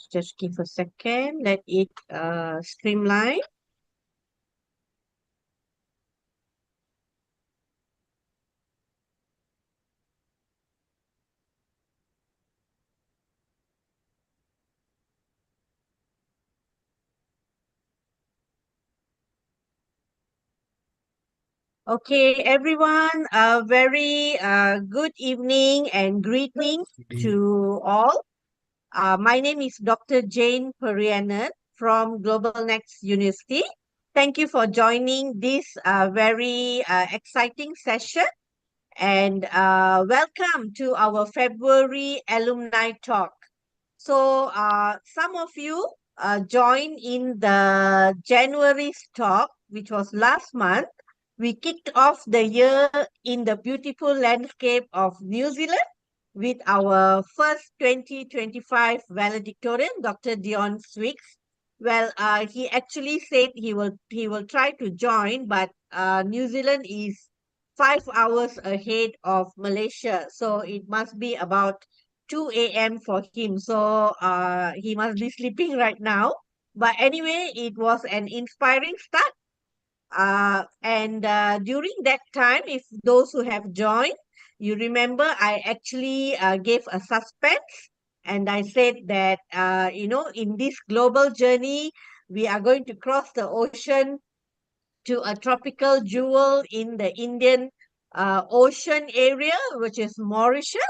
Just give a second. Let it streamline. Okay, everyone, a very good evening and greetings to all. My name is Dr. Jane Perianan from GlobalNxt University. Thank you for joining this very exciting session, and welcome to our February alumni talk. So, some of you joined in the January's talk, which was last month. We kicked off the year in the beautiful landscape of New Zealand with our first 2025 valedictorian, Dr. Dion Swicks. Well, he actually said he will try to join, but New Zealand is 5 hours ahead of Malaysia, so it must be about 2 a.m. for him. So he must be sleeping right now. But anyway, it was an inspiring start. And during that time, if those who have joined, you remember I actually gave a suspense, and I said that, in this global journey, we are going to cross the ocean to a tropical jewel in the Indian Ocean area, which is Mauritius.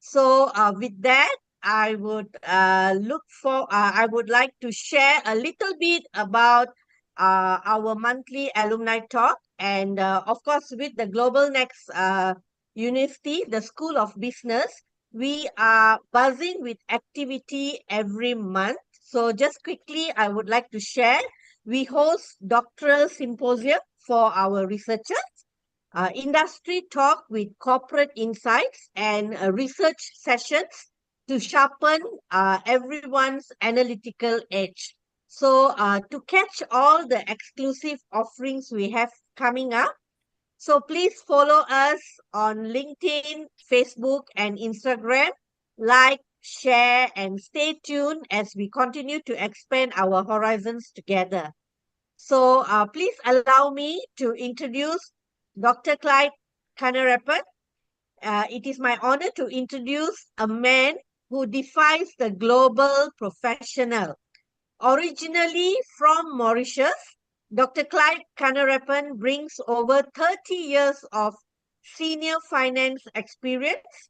So, with that, I would like to share a little bit about our monthly alumni talk. And of course, with the GlobalNxt University, the School of Business, we are buzzing with activity every month. So, just quickly, I would like to share. We host doctoral symposium for our researchers, industry talk with corporate insights, and research sessions to sharpen everyone's analytical edge. So, to catch all the exclusive offerings we have coming up, so please follow us on LinkedIn, Facebook, and Instagram. Like, share, and stay tuned as we continue to expand our horizons together. So, please allow me to introduce Dr. Clyde Kanarapan. It is my honor to introduce a man who defies the global professional. Originally from Mauritius, Dr. Clyde Kanarapan brings over 30 years of senior finance experience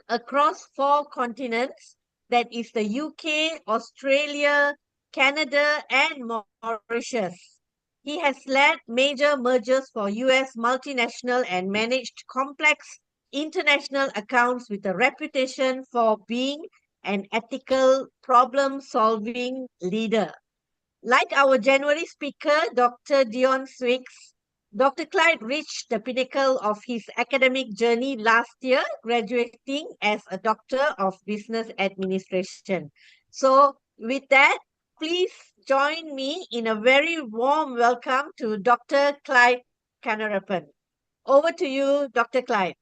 across 4 continents, that is the UK, Australia, Canada, and Mauritius. He has led major mergers for US multinational and managed complex international accounts with a reputation for being an ethical problem-solving leader. Like our January speaker, Dr. Dion Swicks, Dr. Clyde reached the pinnacle of his academic journey last year, graduating as a Doctor of Business Administration. So, with that, please join me in a very warm welcome to Dr. Clyde Kanarapan. Over to you, Dr. Clyde.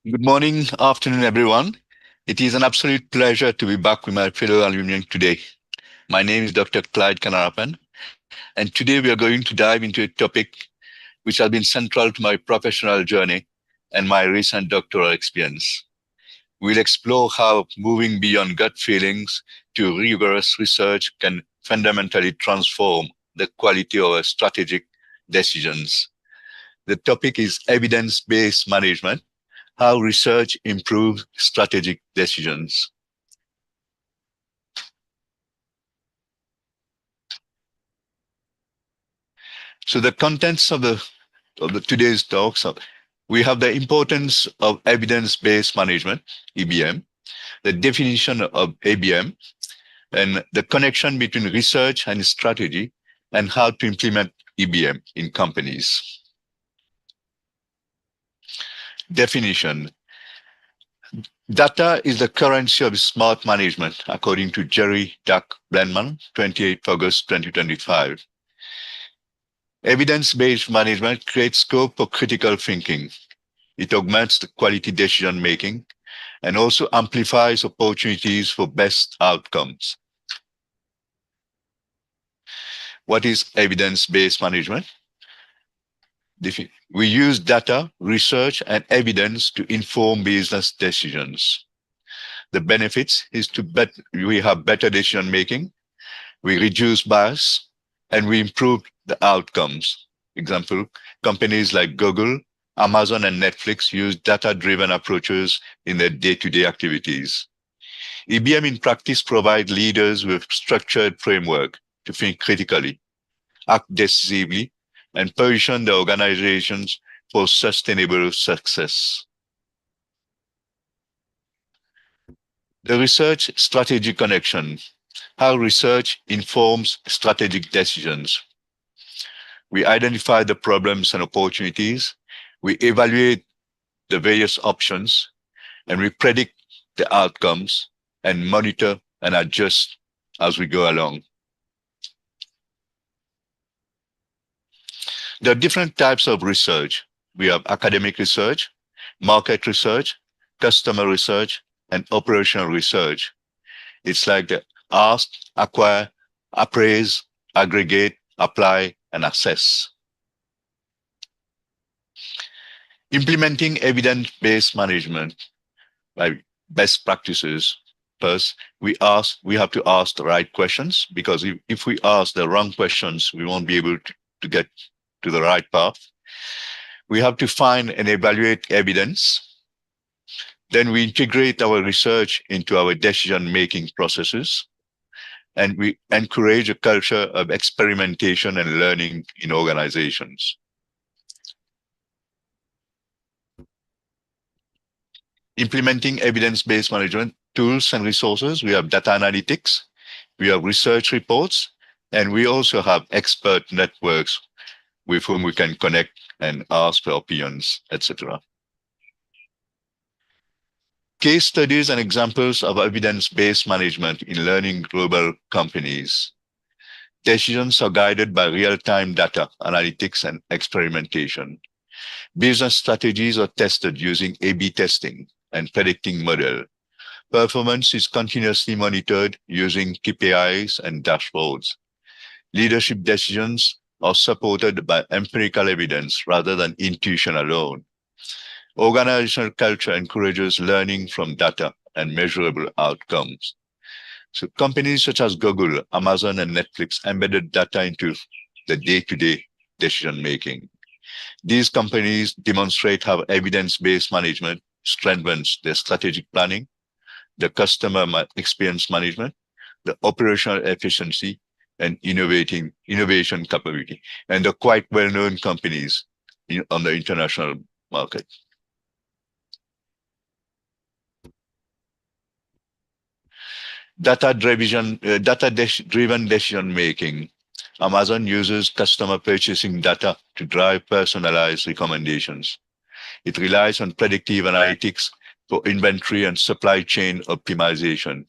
Good morning, afternoon, everyone. It is an absolute pleasure to be back with my fellow alumni today. My name is Dr. Clyde Kanarapan, and today we are going to dive into a topic which has been central to my professional journey and my recent doctoral experience. We'll explore how moving beyond gut feelings to rigorous research can fundamentally transform the quality of our strategic decisions. The topic is evidence-based management, how research improves strategic decisions. So the contents of the today's talks are, we have the importance of evidence-based management, EBM, the definition of ABM, and the connection between research and strategy, and how to implement EBM in companies. Definition. Data is the currency of smart management, according to Jerry Duck Blenman, 28 August 2025. Evidence-based management creates scope for critical thinking. It augments the quality decision-making and also amplifies opportunities for best outcomes. What is evidence-based management? We use data, research, and evidence to inform business decisions. The benefits is we have better decision making, we reduce bias, and we improve the outcomes. Example, companies like Google, Amazon, and Netflix use data-driven approaches in their day-to-day activities. EBM in practice provide leaders with structured framework to think critically, act decisively, and position the organizations for sustainable success. The research strategy connection, how research informs strategic decisions. We identify the problems and opportunities, we evaluate the various options, and we predict the outcomes and monitor and adjust as we go along. There are different types of research. We have academic research, market research, customer research, and operational research. It's like the ask, acquire, appraise, aggregate, apply, and assess. Implementing evidence-based management by best practices. First, we have to ask the right questions, because if we ask the wrong questions, we won't be able to get to the right path. We have to find and evaluate evidence. Then we integrate our research into our decision-making processes. And we encourage a culture of experimentation and learning in organizations. Implementing evidence-based management tools and resources. We have data analytics, we have research reports, and we also have expert networks with whom we can connect and ask for opinions, etc. Case studies and examples of evidence-based management in learning global companies. Decisions are guided by real-time data, analytics, and experimentation. Business strategies are tested using A/B testing and predicting model. Performance is continuously monitored using KPIs and dashboards. Leadership decisions are supported by empirical evidence rather than intuition alone. Organizational culture encourages learning from data and measurable outcomes. So companies such as Google, Amazon, and Netflix embedded data into the day-to-day decision making. These companies demonstrate how evidence-based management strengthens their strategic planning, the customer experience management, the operational efficiency, and innovation capability. And they're quite well-known companies on the international market. Data-driven decision making. Amazon uses customer purchasing data to drive personalized recommendations. It relies on predictive analytics for inventory and supply chain optimization.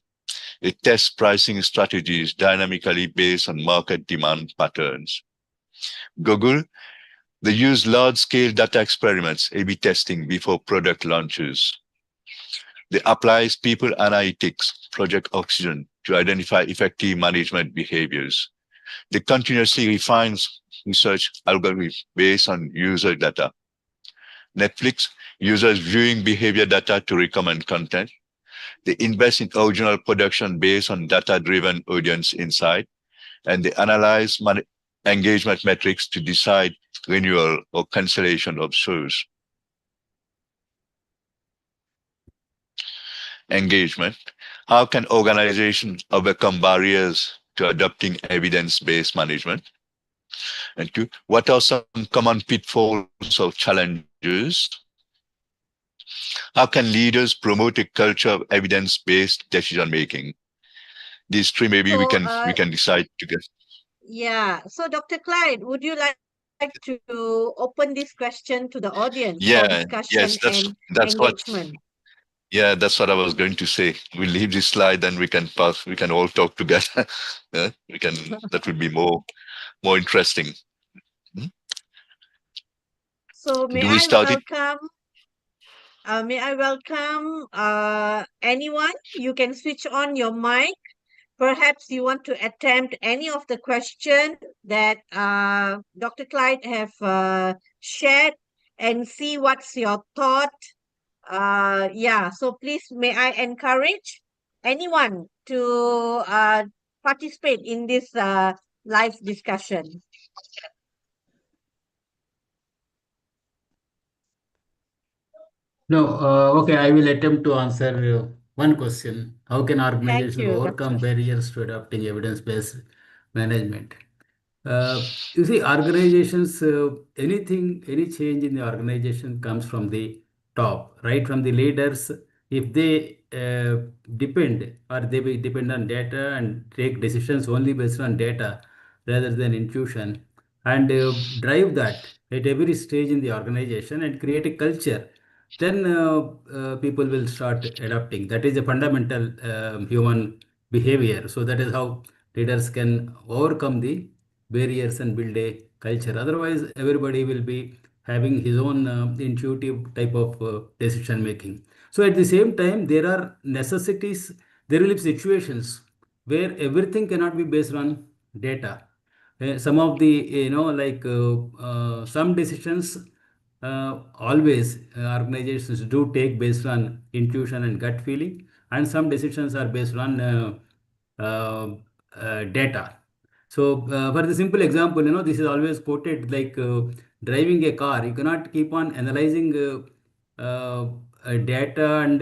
It tests pricing strategies dynamically based on market demand patterns. Google, they use large-scale data experiments, A/B testing, before product launches. They applies people analytics, Project Oxygen, to identify effective management behaviors. They continuously refines research algorithms based on user data. Netflix uses viewing behavior data to recommend content. They invest in original production based on data-driven audience insight, and they analyze engagement metrics to decide renewal or cancellation of shows. Engagement. How can organizations overcome barriers to adopting evidence-based management? And two, what are some common pitfalls or challenges? How can leaders promote a culture of evidence-based decision making? These three, maybe we So, can decide together. yeah. So, Dr. Clyde, would you like to open this question to the audience for Yeah, discussion yes, and that's what engagement? that's what I was going to say. We'll leave this slide, then we can all talk together. Yeah, that would be more interesting. Hmm? So, may Do we I start it? welcome May I welcome anyone? You can switch on your mic. Perhaps you want to attempt any of the question that Dr. Clyde have shared and see what's your thought. Yeah, so please may I encourage anyone to participate in this live discussion. No, okay, I will attempt to answer one question. How can Thank organizations you, Doctor. overcome barriers to adopting evidence-based management? You see, organizations, any change in the organization comes from the top, right? From the leaders. If they depend or they will depend on data and take decisions only based on data rather than intuition, and drive that at every stage in the organization and create a culture, then people will start adapting. That is a fundamental human behavior. So that is how leaders can overcome the barriers and build a culture. Otherwise, everybody will be having his own intuitive type of decision making. So at the same time, there are necessities. There will be situations where everything cannot be based on data. Some of the like some decisions always organizations do take based on intuition and gut feeling, and some decisions are based on uh, data. So for the simple example, this is always quoted like driving a car. You cannot keep on analyzing data and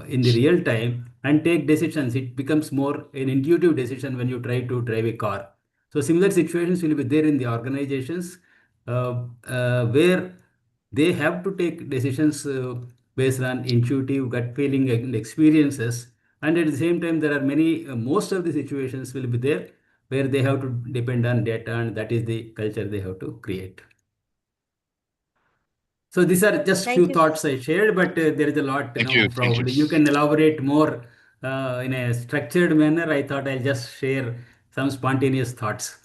in the real time and take decisions. It becomes more an intuitive decision when you try to drive a car. So similar situations will be there in the organizations where they have to take decisions based on intuitive gut feeling and experiences. And at the same time, there are many, most of the situations will be there where they have to depend on data, and that is the culture they have to create. So these are just Thank few you. thoughts I shared, but there is a lot, Thank you. Thank you. probably you can elaborate more in a structured manner. I thought I'll just share some spontaneous thoughts.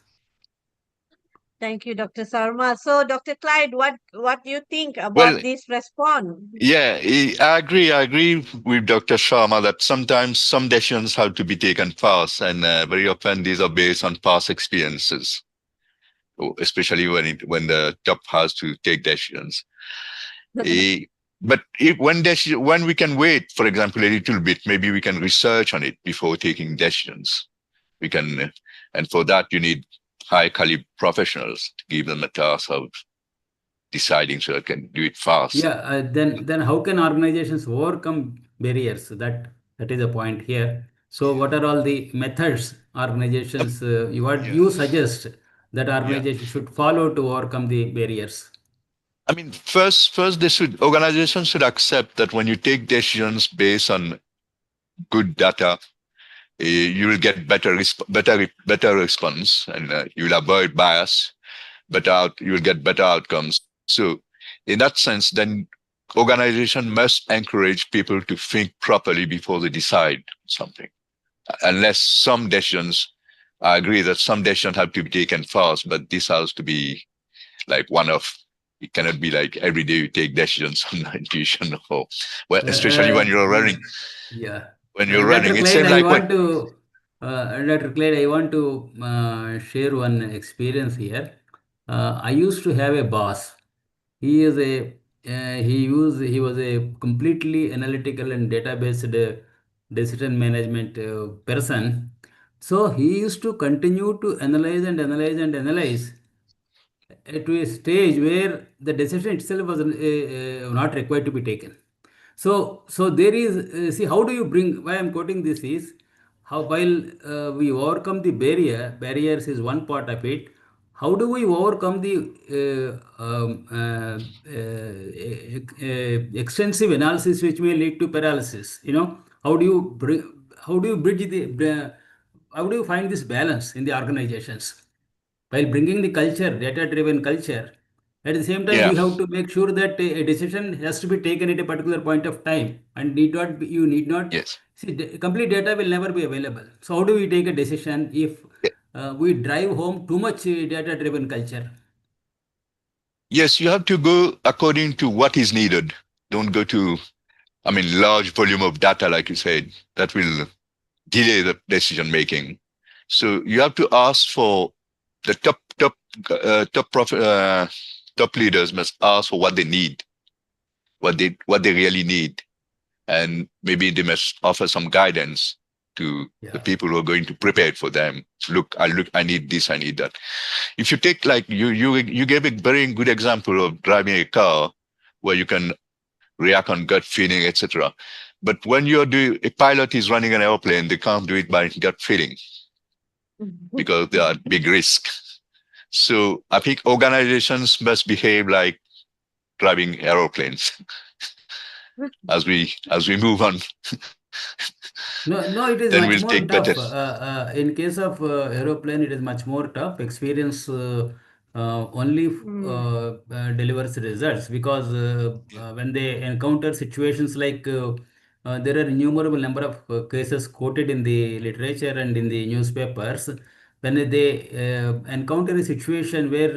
Thank you, Dr. Sarma. So, Dr. Clyde, what do you think Well, about this response? yeah, I agree. I agree with Dr. Sharma that sometimes some decisions have to be taken fast, and very often these are based on past experiences, especially when the top has to take decisions. Eh, but when we can wait, for example, a little bit, maybe we can research on it before taking decisions. We can, and for that you need high caliber professionals to give them a task of deciding so they can do it fast. Yeah, then how can organizations overcome barriers? That is a point here. So what are all the methods Um, organizations what yeah, you suggest that yeah. organizations should follow to overcome the barriers? I mean, first, organizations should accept that when you take decisions based on good data, you will get better response, and you will avoid bias. You will get better outcomes. So, in that sense, then organization must encourage people to think properly before they decide something. Unless some decisions, I agree that some decisions have to be taken fast, but this has to be like one of. It cannot be like every day you take decisions on intuition, or well, Uh, especially uh, when you're running. yeah. When you're Dr. running, it's Clyde, same I like what. want to Dr. Clyde, I want to share one experience here. I used to have a boss. He is a he was a completely analytical and database decision management person. So he used to continue to analyze and analyze and analyze to a stage where the decision itself was not required to be taken. So there is, see, how do you bring, why I'm quoting this is, how while we overcome the barriers is one part of it, how do we overcome the extensive analysis which may lead to paralysis? How do you bring, how do you bridge how do you find this balance in the organizations? While bringing the culture, data driven culture, at the same time Yeah. we have to make sure that a decision has to be taken at a particular point of time, and you need not Yes. see, complete data will never be available. So how do we take a decision if we drive home too much data driven culture? Yes, you have to go according to what is needed. Don't go to, large volume of data, like you said, that will delay the decision making. So you have to ask for the top leaders must ask for what they need, what they really need, and maybe they must offer some guidance to the Yeah. people who are going to prepare it for them. I need this, I need that. If you take, like, you gave a very good example of driving a car where you can react on gut feeling, etc. But when a pilot is running an airplane, they can't do it by gut feeling because there are big risks. So I think organizations must behave like driving aeroplanes as we move on. No, no, it is Then much we'll more take better. tough. In case of aeroplane, it is much more tough. Experience only Mm. delivers results because when they encounter situations like there are innumerable number of cases quoted in the literature and in the newspapers. When they encounter a situation where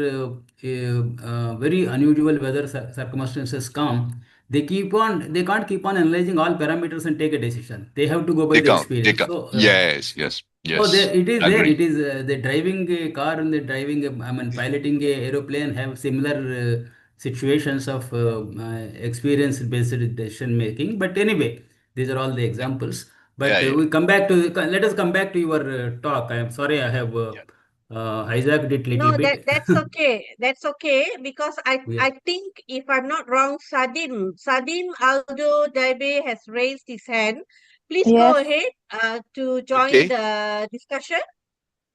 very unusual weather circumstances come, they can't keep on analyzing all parameters and take a decision. They have to go by They the can't. They experience. can't. So Yes, yes, so there yes. it is there. Agree. It is they driving a car and they driving I mean piloting a aeroplane have similar situations of experience based decision making. But anyway, these are all the examples. Yeah, But yeah. we come back to let us come back to your talk. I am sorry I have Yeah. hijacked it little No, bit. that's okay. That's okay because Yeah. I think if I'm not wrong, Sadim Aldo Daibe has raised his hand. Please go Yes. ahead to join Okay. the discussion.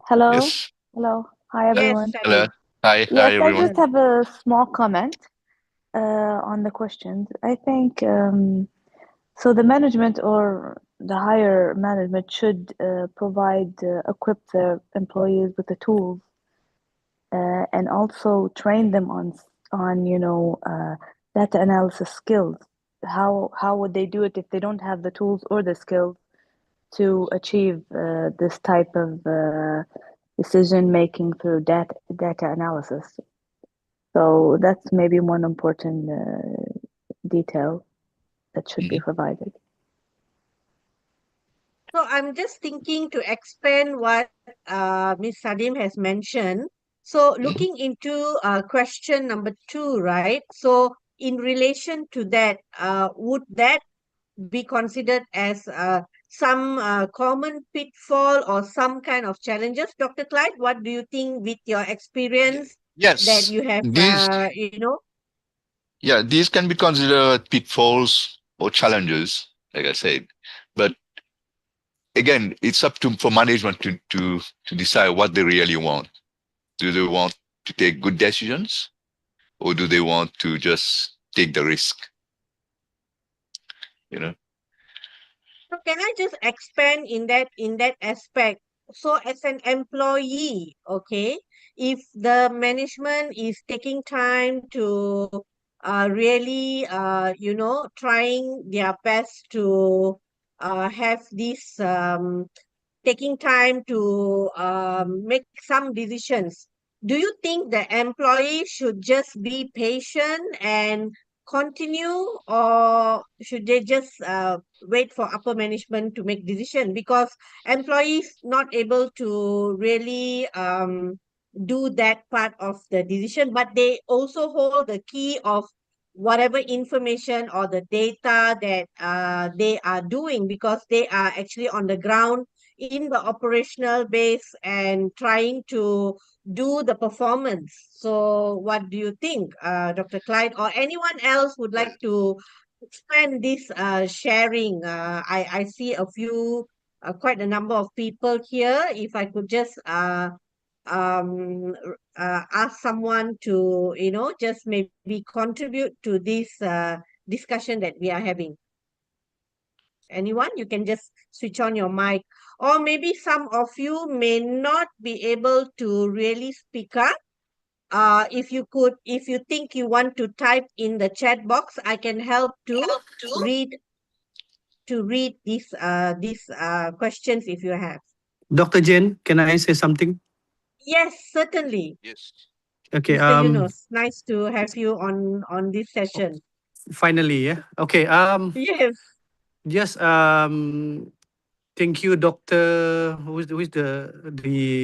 Hello. Yes. Hello. Hi, Yes, everyone. Hello. Sadim. Hi. Yes, Hi, I everyone. just have a small comment on the questions. I think so. The management or the higher management should equip their employees with the tools and also train them on data analysis skills. How would they do it if they don't have the tools or the skills to achieve this type of decision making through data analysis? So that's maybe one important detail that should be Mhm. provided. So I'm just thinking to expand what Ms. Sadim has mentioned. So Mhm. looking into question number two, right? So in relation to that, would that be considered as some common pitfall or some kind of challenges? Dr. Clyde, what do you think with your experience that Yes. you have, These, these can be considered pitfalls or challenges, like I said. But again, it's up to for management to decide what they really want. Do they want to take good decisions, or do they want to just take the risk? You know. So can I just expand in that aspect? So as an employee, okay, if the management is taking time to really trying their best to have this taking time to make some decisions. Do you think the employee should just be patient and continue, or should they just wait for upper management to make decision? Because employees not able to really do that part of the decision, but they also hold the key of whatever information or the data that they are doing because they are actually on the ground in the operational base and trying to do the performance. So, what do you think, Dr. Clyde, or anyone else would like to expand this sharing? I see a few, quite a number of people here. If I could just ask someone to, just maybe contribute to this discussion that we are having. Anyone, you can just switch on your mic. Or maybe some of you may not be able to really speak up. If you think you want to type in the chat box, I can help read read these questions if you have. Dr. Jen, can I say something? Yes, certainly. Yes. Okay. Mr. Yunus, nice to have you on this session. Finally, yeah. Okay. Yes, Just thank you, Doctor. Who's the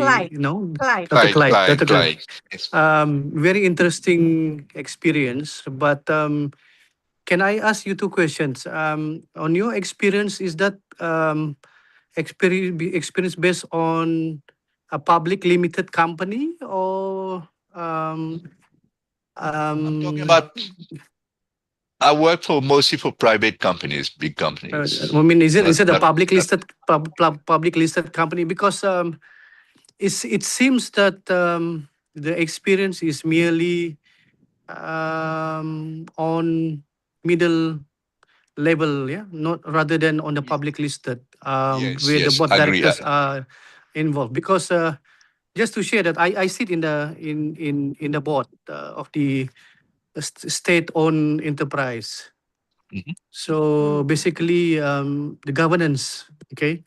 Clyde, Clyde. Doctor Clyde. Doctor Clyde. Clyde. Yes. Very interesting experience. But can I ask you two questions? On your experience, is that experience based on a public limited company or I'm talking um, about, I work for mostly for private companies, big I companies. mean, Not, is it a not, public not. listed public listed company? Because it seems that the experience is merely on middle level, yeah, not rather than on the public listed, Yes, where the yes, board agree. directors are involved. Because just to share that I sit in in the board of the state-owned enterprise. Mhm. So Mm, basically, the governance, okay,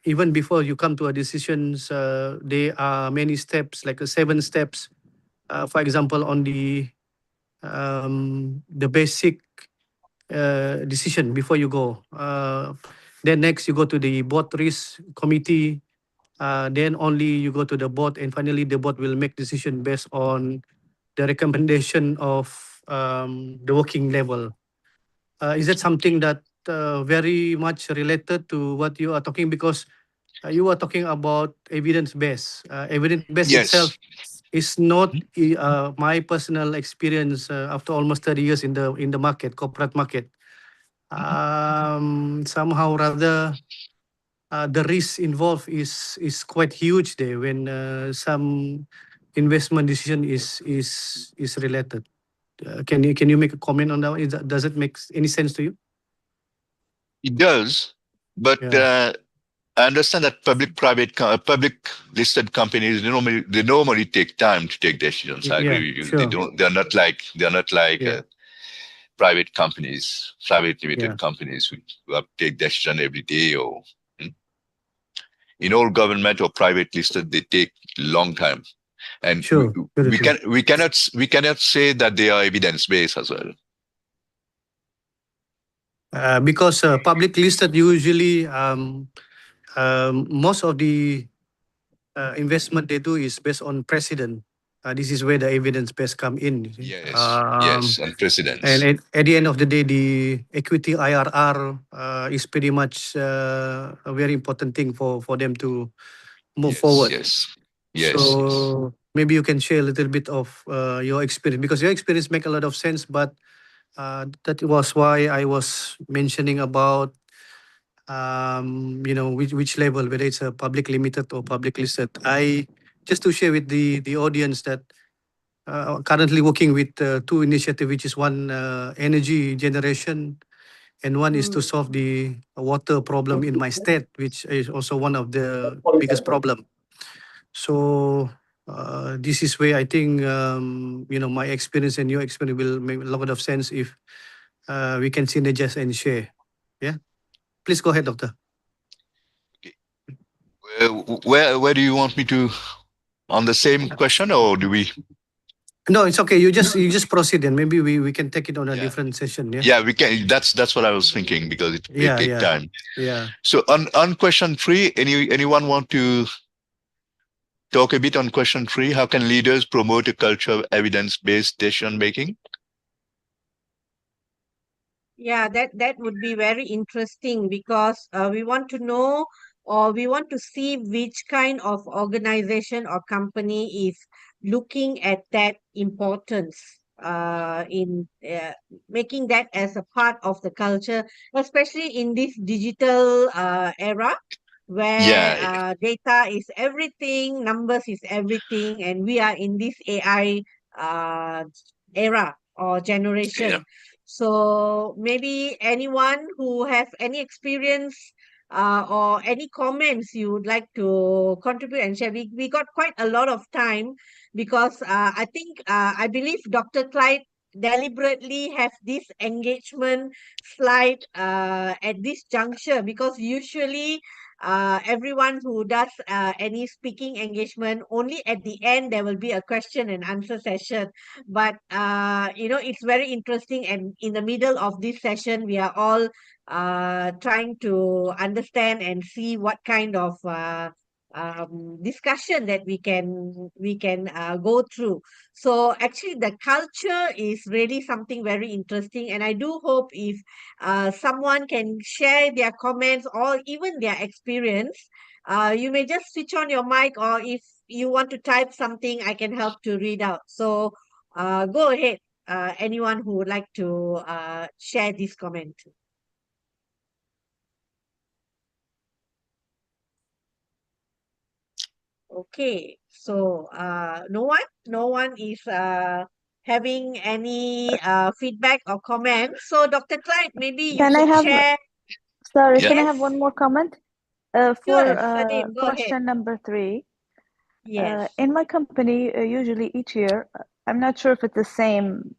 even before you come to a decisions, there are many steps, like 7 steps. For example, on the basic decision before you go. Then next you go to the board risk committee. Then only you go to the board, and finally the board will make decision based on the recommendation of the working level. Is that something that very much related to what you are talking? Because you are talking about evidence based. Evidence based itself Yes. is not Mhm. my personal experience after almost 30 years in the market, corporate market. Mhm. Somehow rather the risk involved is quite huge there when some investment decision is related. Can you make a comment on that one? Does it make any sense to you? It does, but Yeah. I understand that public listed companies they normally take time to take decisions. I Yeah, agree with you. They sure. don't. They're not like Yeah, private companies, private yeah, limited companies who have to take decision every day. Or hmm. In all government or private listed, they take long time, and we, sure. Very we true. can we cannot say that they are evidence based as well. Because public listed usually most of the investment they do is based on precedent. This is where the evidence base come in. You see. Yes, yes, and And precedents. at the end of the day, the equity IRR is pretty much a very important thing for them to move Yes, forward. yes, yes, yes. So maybe you can share a little bit of your experience, because your experience make a lot of sense. But that was why I was mentioning about which level, whether it's a public limited or public listed. I just to share with the audience that currently working with two initiatives, which is one energy generation, and one is to mm, solve the water problem in my state, which is also one of the biggest problem. So this is where I think my experience and your experience will make a lot of sense if we can synergize and share. Yeah, please go ahead, doctor. Okay. Where do you want me to on the same question, or do we? No, it's okay. You just proceed, and maybe we can take it on a Yeah, different session. Yeah. yeah, we can. That's what I was thinking because it may Yeah. take Yeah. time. Yeah. So on question three, anyone want to talk a bit on question three? How can leaders promote a culture of evidence-based decision making? yeah, that would be very interesting because we want to know or we want to see which kind of organization or company is looking at that importance in making that as a part of the culture, especially in this digital era where Yeah, data is everything, numbers is everything, and we are in this AI uh, era or yeah. generation. So maybe anyone who have any experience or any comments you would like to contribute and share. We got quite a lot of time because I think I believe Dr. Clyde deliberately have this engagement slide at this juncture, because usually everyone who does any speaking engagement, only at the end there will be a question and answer session. But it's very interesting, and in the middle of this session we are all trying to understand and see what kind of discussion that we can go through. So actually the culture is really something very interesting, and I do hope if someone can share their comments or even their experience, you may just switch on your mic, or if you want to type something, I can help to read out. So go ahead, anyone who would like to share this comment. Okay, so no one is having any feedback or comment. So Dr. Clyde, maybe you Can I could have, share. sorry, Yeah. can I Yes, have one more comment? sure, For Sadim, go ahead. question number 3, Yes. in my company, usually each year, I'm not sure if it's the same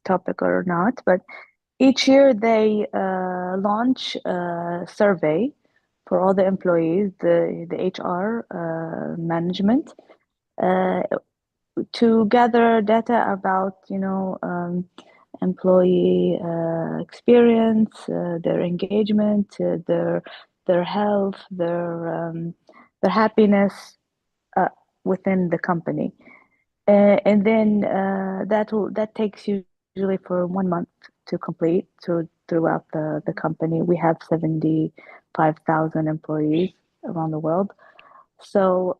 topic or not, but each year they launch a survey for all the employees, the HR management, uh, to gather data about, employee experience, their engagement, their health, their happiness uh, within the company. And then that takes usually for 1 month to complete. So throughout the company, we have 75,000 employees around the world. So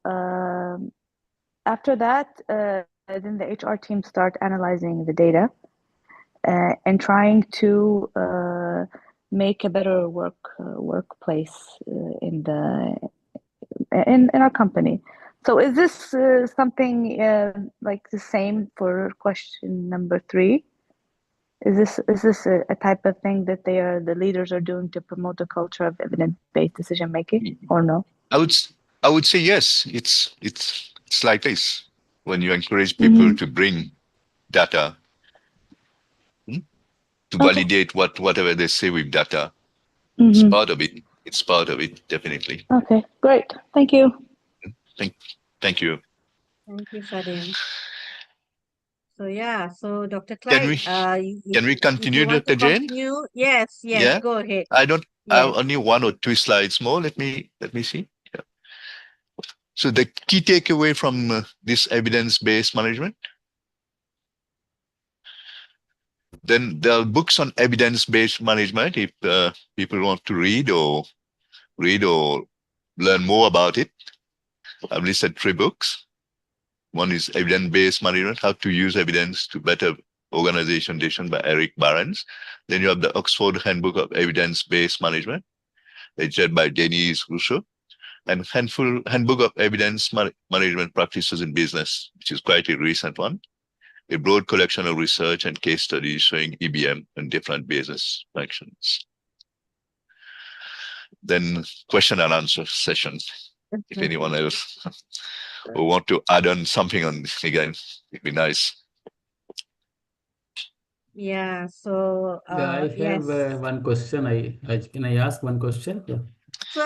after that, then the HR team start analyzing the data and trying to make a better workplace in our company. So is this something like the same for question number 3? Is this a type of thing that the leaders are doing to promote a culture of evidence-based decision making, or no? I would s- I would say yes. It's like this. When you encourage people Mm-hmm. to bring data, hmm, to Okay. validate whatever they say with data, it's Mm-hmm. part of it. It's part of it, definitely. Okay, great. Thank you. Thank thank you. Thank you, Sadim. So yeah, so Dr. Can Clyde, we can we if you continue, want to Dr. Jane? continue, yes, Yeah. go ahead. I don't. I have Yes. only 1 or 2 slides more. Let me see. Yeah. So the key takeaway from this evidence-based management. Then there are books on evidence-based management if people want to read or learn more about it. I've listed 3 books. One is Evidence-Based Management, How to Use Evidence to Better Organization Decision by Eric Barnes. Then you have the Oxford Handbook of Evidence-Based Management, edited by Denise Rousseau, and Handbook of Management Practices in Business, which is quite a recent one. A broad collection of research and case studies showing EBM and different business functions. Then question and answer session. If anyone else who want to add on something on this again, it'd be nice. Yeah, so Yeah, I yes, have one question. Can I ask one question? Yeah.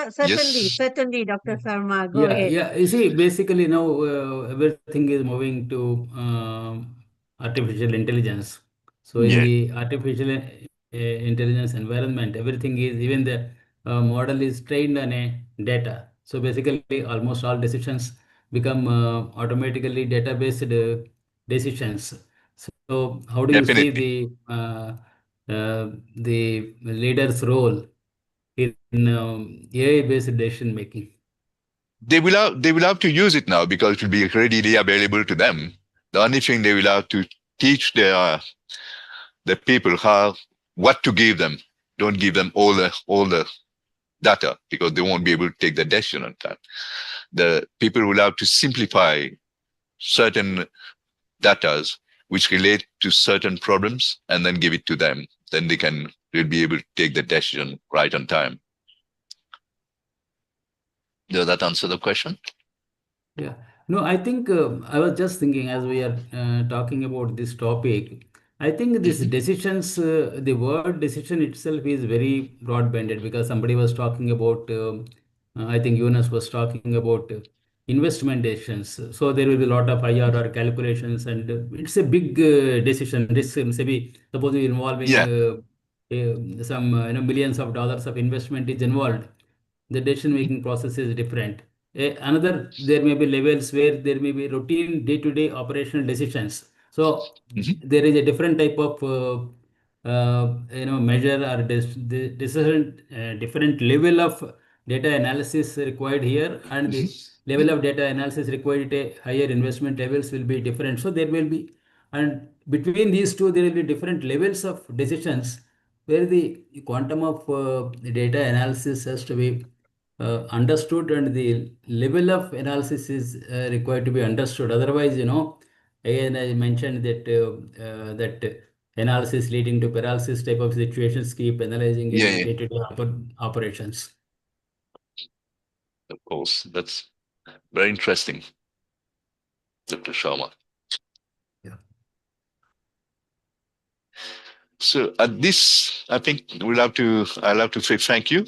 certainly, Yes. certainly, Dr. Sharma, go Yeah, ahead. yeah. You see, basically now everything is moving to artificial intelligence. So in Yeah. the artificial intelligence environment, everything is, even the model is trained on a data. So basically, almost all decisions become automatically data-based decisions. So how do you see Definitely. the leader's role in AI-based decision making? They will have to use it now because it will be readily available to them. The only thing they will have to teach the people how what to give them. Don't give them all the data because they won't be able to take the decision on that. The people will have to simplify certain datas which relate to certain problems and then give it to them. Then they'll be able to take the decision right on time. Does that answer the question? Yeah. No, I think I was just thinking as we are talking about this topic. I think this Mhm. decisions, the word decision itself is very broad-banded because somebody was talking about, I think Yunus was talking about investment decisions. So there will be a lot of IRR calculations, and it's a big decision. This maybe supposedly involving Yeah. some millions of dollars of investment is involved. The decision Mhm. making process is different. Another, there may be levels where there may be routine day-to-day operational decisions. So Mhm. there is a different type of measure or decision, different level of data analysis required here, and Mhm. the level of data analysis required at a higher investment levels will be different. So there will be, and between these two there will be different levels of decisions where the quantum of data analysis has to be understood, and the level of analysis is required to be understood. Otherwise, again I mentioned that that analysis leading to paralysis type of situations keep analyzing Yeah, any yeah, day-to-day operations. of course. That's very interesting, Dr. Sharma. Yeah. So at this, I think I'll have to say thank you.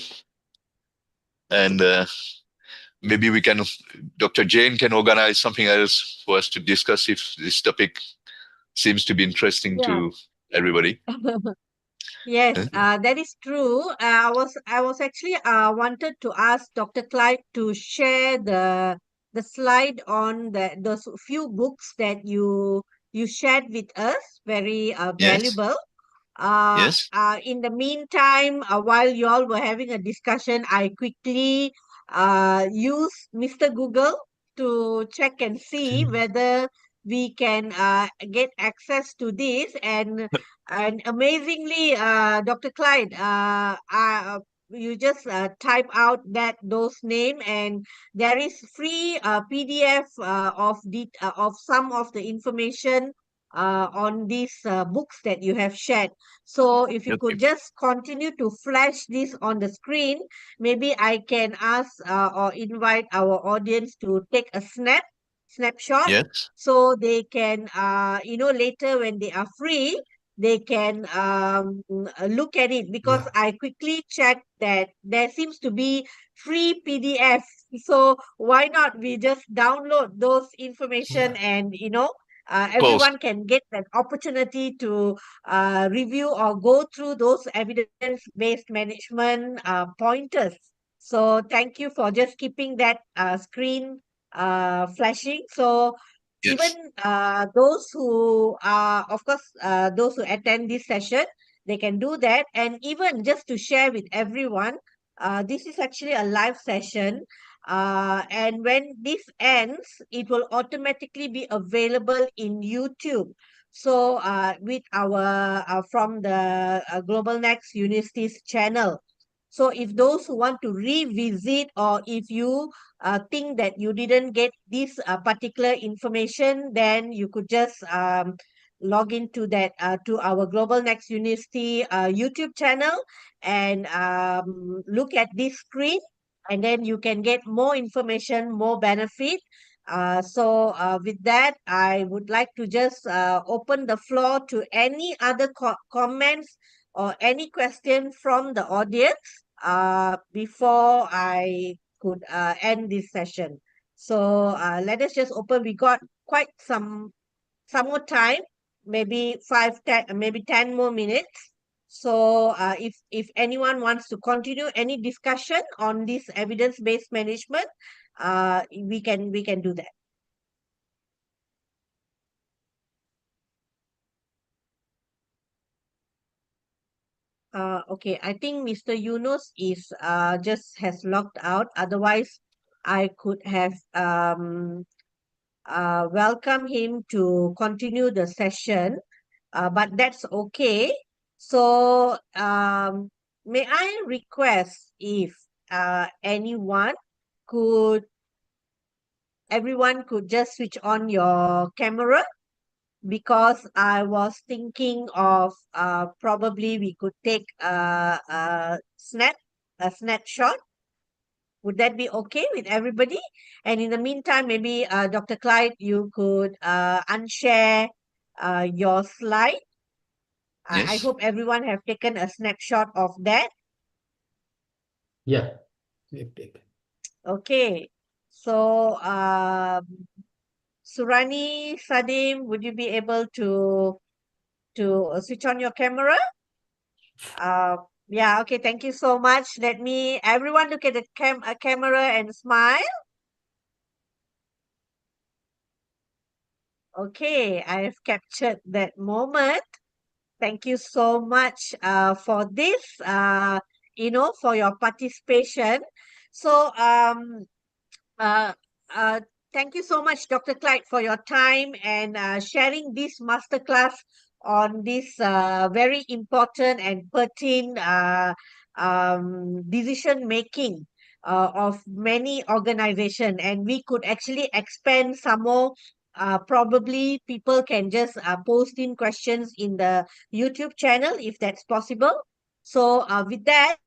And maybe Dr. Jane can organize something else for us to discuss if this topic seems to be interesting Yeah. to everybody. Yes, Huh? that is true. I was actually wanted to ask Dr. Clyde to share the slide on those few books that you shared with us, very Yes, valuable. yes, In the meantime, while you all were having a discussion, I quickly used Mr. Google to check and see whether we can get access to this. And amazingly, Dr. Clyde, you just type out those name, and there is free PDF of some of the information on these books that you have shared. So if you okay, could just continue to flash this on the screen, maybe I can ask or invite our audience to take a snapshot, yes, so they can, later when they are free, they can look at it, because Yeah. I quickly checked that there seems to be free PDF. So why not we just download those information, Yeah. and of course. everyone can get an opportunity to review or go through those evidence-based management pointers. So thank you for just keeping that screen flashing. So Yes, even those who are, of course, those who attend this session, they can do that. And even just to share with everyone, this is actually a live session. And when this ends, it will automatically be available in YouTube. So with our from the GlobalNxt University's channel. So if those who want to revisit, or if you think that you didn't get this particular information, then you could just log into that to our GlobalNxt University YouTube channel, and look at this screen, and then you can get more information, more benefit. So with that, I would like to just open the floor to any other comments or any question from the audience before I could end this session. So let us just open. We got quite some more time, maybe 5, 10, maybe 10 more minutes. So if anyone wants to continue any discussion on this evidence-based management, we can do that. Okay, I think Mr. Yunus is just has logged out. Otherwise, I could have welcome him to continue the session, but that's okay. So, may I request if anyone could, everyone could just switch on your camera, because I was thinking of probably we could take a snapshot. Would that be okay with everybody? And in the meantime, maybe Dr. Clyde, you could unshare your slide. I Yes. hope everyone have taken a snapshot of that. Yeah. Take. Okay. So, Surani, Sadim, would you be able to switch on your camera? Uh, yeah, okay, thank you so much. Let me, everyone look at the camera and smile. Okay, I have captured that moment. Thank you so much for this, for your participation. So, uh, uh, thank you so much, Dr. Clyde, for your time and sharing this masterclass on this very important and pertinent decision making of many organizations. And we could actually expand some more. Probably people can just post in questions in the YouTube channel if that's possible. So, with that,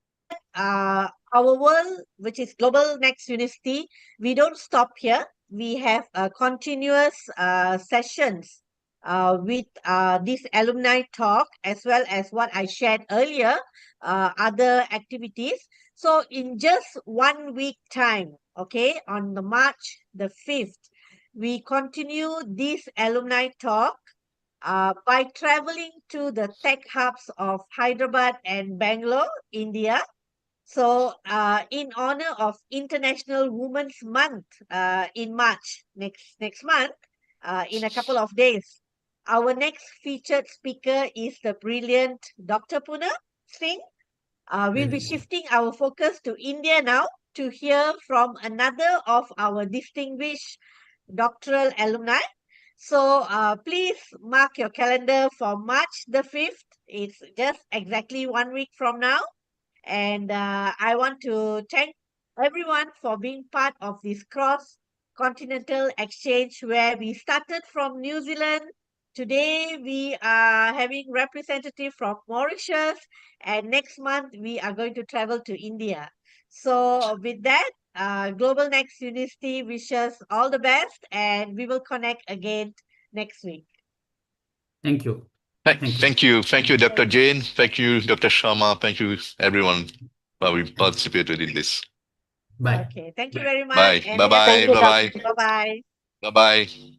our world, which is Global Next University, we don't stop here. We have continuous sessions with this alumni talk, as well as what I shared earlier, other activities. So in just 1 week time, okay, on the March the 5th, we continue this alumni talk by traveling to the tech hubs of Hyderabad and Bangalore, India. So, in honor of International Women's Month in March next month, in a couple of days, our next featured speaker is the brilliant Dr. Puna Singh. We'll be shifting our focus to India now to hear from another of our distinguished doctoral alumni. So, please mark your calendar for March the 5th. It's just exactly 1 week from now. And I want to thank everyone for being part of this cross continental exchange where we started from New Zealand. Today we are having representative from Mauritius, and next month we are going to travel to India. So with that, Global Next University wishes all the best, and we will connect again next week. Thank you. Thank, Thank you. thank you. Thank you, Dr. Jain. Thank you, Dr. Sharma. Thank you, everyone, who participated in this. Bye. Okay, thank you very much, Bye. and Bye have a bye. good Bye bye. day. Bye bye. Bye bye.